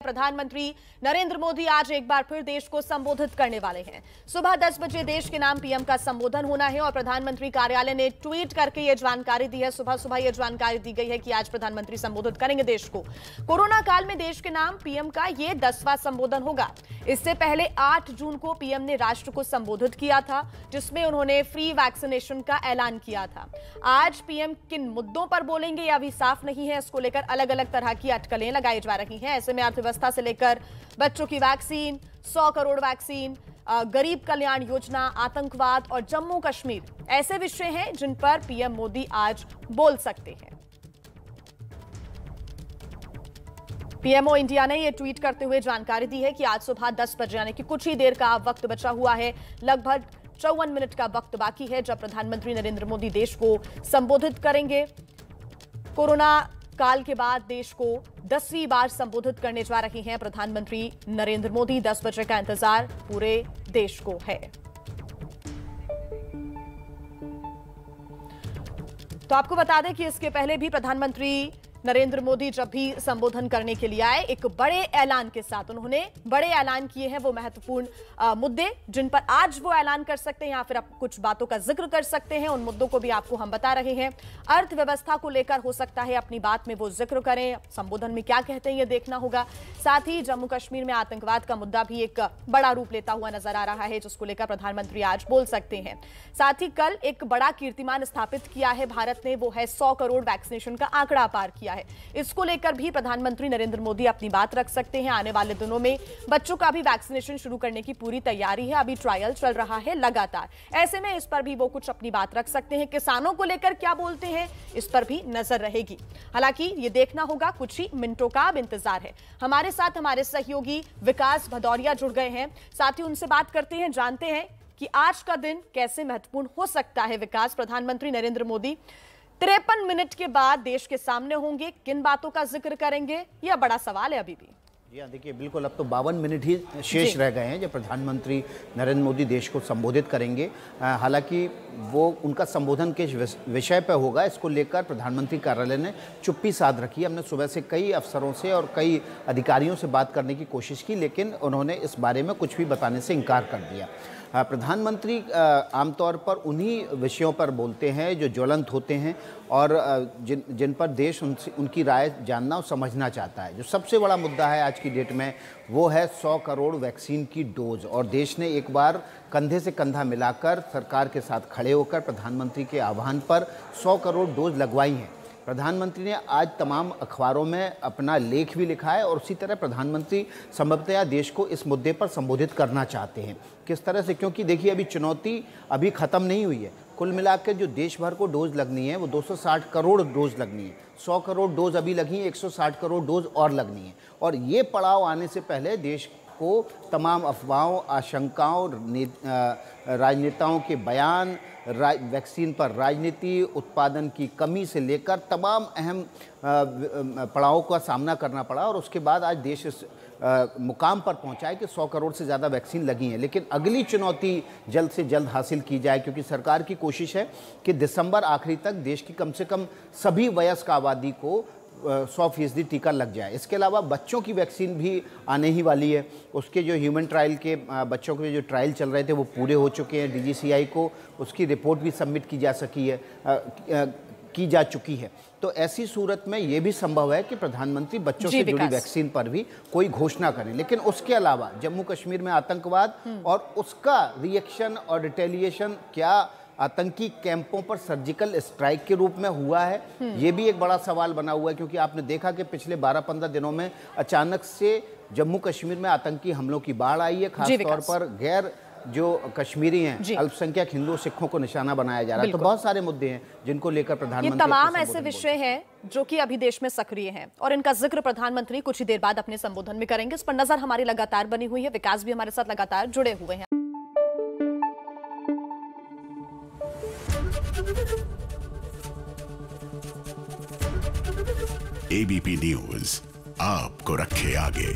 प्रधानमंत्री नरेंद्र मोदी आज एक बार फिर देश को संबोधित करने वाले हैं। सुबह 10 बजे देश के नाम पीएम का संबोधन होना है और प्रधानमंत्री कार्यालय ने ट्वीट करके यह जानकारी दी है। सुबह सुबह यह जानकारी दी गई है कि आज प्रधानमंत्री संबोधित करेंगे देश को। कोरोना काल में देश के नाम पीएम का यह 10वां संबोधन होगा। इससे पहले 8 जून को पीएम ने राष्ट्र को संबोधित किया था, जिसमें उन्होंने फ्री वैक्सीनेशन का ऐलान किया था। आज पीएम किन मुद्दों पर बोलेंगे यह अभी साफ नहीं है। इसको लेकर अलग अलग तरह की अटकलें लगाई जा रही हैं। ऐसे में अर्थव्यवस्था से लेकर बच्चों की वैक्सीन, 100 करोड़ वैक्सीन, गरीब कल्याण योजना, आतंकवाद और जम्मू कश्मीर ऐसे विषय हैं जिन पर पीएम मोदी आज बोल सकते हैं। पीएमओ इंडिया ने यह ट्वीट करते हुए जानकारी दी है कि आज सुबह 10 बजे यानी कि कुछ ही देर का वक्त बचा हुआ है। लगभग 54 मिनट का वक्त बाकी है जब प्रधानमंत्री नरेंद्र मोदी देश को संबोधित करेंगे। कोरोना काल के बाद देश को 10वीं बार संबोधित करने जा रहे हैं प्रधानमंत्री नरेंद्र मोदी। 10 बजे का इंतजार पूरे देश को है। तो आपको बता दें कि इसके पहले भी प्रधानमंत्री नरेंद्र मोदी जब भी संबोधन करने के लिए आए, एक बड़े ऐलान के साथ उन्होंने बड़े ऐलान किए हैं। वो महत्वपूर्ण मुद्दे जिन पर आज वो ऐलान कर सकते हैं या फिर आप कुछ बातों का जिक्र कर सकते हैं, उन मुद्दों को भी आपको हम बता रहे हैं। अर्थव्यवस्था को लेकर हो सकता है अपनी बात में वो जिक्र करें, संबोधन में क्या कहते हैं ये देखना होगा। साथ ही जम्मू कश्मीर में आतंकवाद का मुद्दा भी एक बड़ा रूप लेता हुआ नजर आ रहा है, जिसको लेकर प्रधानमंत्री आज बोल सकते हैं। साथ ही कल एक बड़ा कीर्तिमान स्थापित किया है भारत ने, वो है 100 करोड़ वैक्सीनेशन का आंकड़ा पार किया है। इसको लेकर भी प्रधानमंत्री नरेंद्र मोदी अपनी बात रख सकते हैं। आने वाले दिनों में बच्चों का भी वैक्सीनेशन शुरू करने की पूरी तैयारी है, अभी ट्रायल चल रहा है लगातार। ऐसे में इस पर भी वो कुछ अपनी बात रख सकते हैं। किसानों को लेकर क्या बोलते हैं इस पर भी नजर रहेगी। हालांकि ये देखना होगा, कुछ ही मिनटों का अब इंतजार है। हमारे साथ हमारे सहयोगी विकास भदौरिया जुड़ गए हैं, साथ ही उनसे बात करते हैं, जानते हैं कि आज का दिन कैसे महत्वपूर्ण हो सकता है। विकास, प्रधानमंत्री नरेंद्र मोदी 53 मिनट के बाद देश के सामने होंगे, किन बातों का जिक्र करेंगे, यह बड़ा सवाल है अभी भी। जी हाँ, देखिए बिल्कुल अब तो 52 मिनट ही शेष रह गए हैं जब प्रधानमंत्री नरेंद्र मोदी देश को संबोधित करेंगे। हालांकि वो उनका संबोधन किस विषय पर होगा, इसको लेकर प्रधानमंत्री कार्यालय ने चुप्पी साध रखी है। हमने सुबह से कई अफसरों से और कई अधिकारियों से बात करने की कोशिश की, लेकिन उन्होंने इस बारे में कुछ भी बताने से इनकार कर दिया। प्रधानमंत्री आमतौर पर उन्हीं विषयों पर बोलते हैं जो ज्वलंत होते हैं और जिन पर देश उनकी राय जानना और समझना चाहता है। जो सबसे बड़ा मुद्दा है आज की डेट में वो है 100 करोड़ वैक्सीन की डोज, और देश ने एक बार कंधे से कंधा मिलाकर सरकार के साथ खड़े होकर प्रधानमंत्री के आह्वान पर 100 करोड़ डोज लगवाई हैं। प्रधानमंत्री ने आज तमाम अखबारों में अपना लेख भी लिखा है और उसी तरह प्रधानमंत्री संभवतः देश को इस मुद्दे पर संबोधित करना चाहते हैं। किस तरह से, क्योंकि देखिए अभी चुनौती अभी ख़त्म नहीं हुई है। कुल मिलाकर जो देश भर को डोज लगनी है वो 260 करोड़ डोज लगनी है। 100 करोड़ डोज अभी लगी है, 160 करोड़ डोज और लगनी है। और ये पड़ाव आने से पहले देश को तमाम अफवाहों, आशंकाओं, राजनेताओं के बयान, वैक्सीन पर राजनीति, उत्पादन की कमी से लेकर तमाम अहम पड़ावों का सामना करना पड़ा और उसके बाद आज देश इस मुकाम पर पहुंचा है कि 100 करोड़ से ज़्यादा वैक्सीन लगी हैं। लेकिन अगली चुनौती जल्द से जल्द हासिल की जाए, क्योंकि सरकार की कोशिश है कि दिसंबर आखिरी तक देश की कम से कम सभी वयस्क आबादी को 100% टीका लग जाए। इसके अलावा बच्चों की वैक्सीन भी आने ही वाली है। उसके जो ह्यूमन ट्रायल के बच्चों के जो ट्रायल चल रहे थे वो पूरे हो चुके हैं। DGCI को उसकी रिपोर्ट भी सबमिट की जा चुकी है। तो ऐसी सूरत में ये भी संभव है कि प्रधानमंत्री बच्चों से जुड़ी वैक्सीन पर भी कोई घोषणा करें। लेकिन उसके अलावा जम्मू कश्मीर में आतंकवाद और उसका रिएक्शन और रिटेलिएशन, क्या आतंकी कैंपों पर सर्जिकल स्ट्राइक के रूप में हुआ है, ये भी एक बड़ा सवाल बना हुआ है। क्योंकि आपने देखा कि पिछले 12-15 दिनों में अचानक से जम्मू कश्मीर में आतंकी हमलों की बाढ़ आई है। खासतौर पर गैर जो कश्मीरी हैं, अल्पसंख्यक हिंदू सिखों को निशाना बनाया जा रहा है। तो बहुत सारे मुद्दे हैं जिनको लेकर प्रधानमंत्री, ये तमाम ऐसे विषय हैं जो कि अभी देश में सक्रिय हैं और इनका जिक्र प्रधानमंत्री कुछ ही देर बाद अपने संबोधन में करेंगे। इस पर नजर हमारी लगातार बनी हुई है। विकास भी हमारे साथ लगातार जुड़े हुए हैं। ABP न्यूज आपको रखे आगे।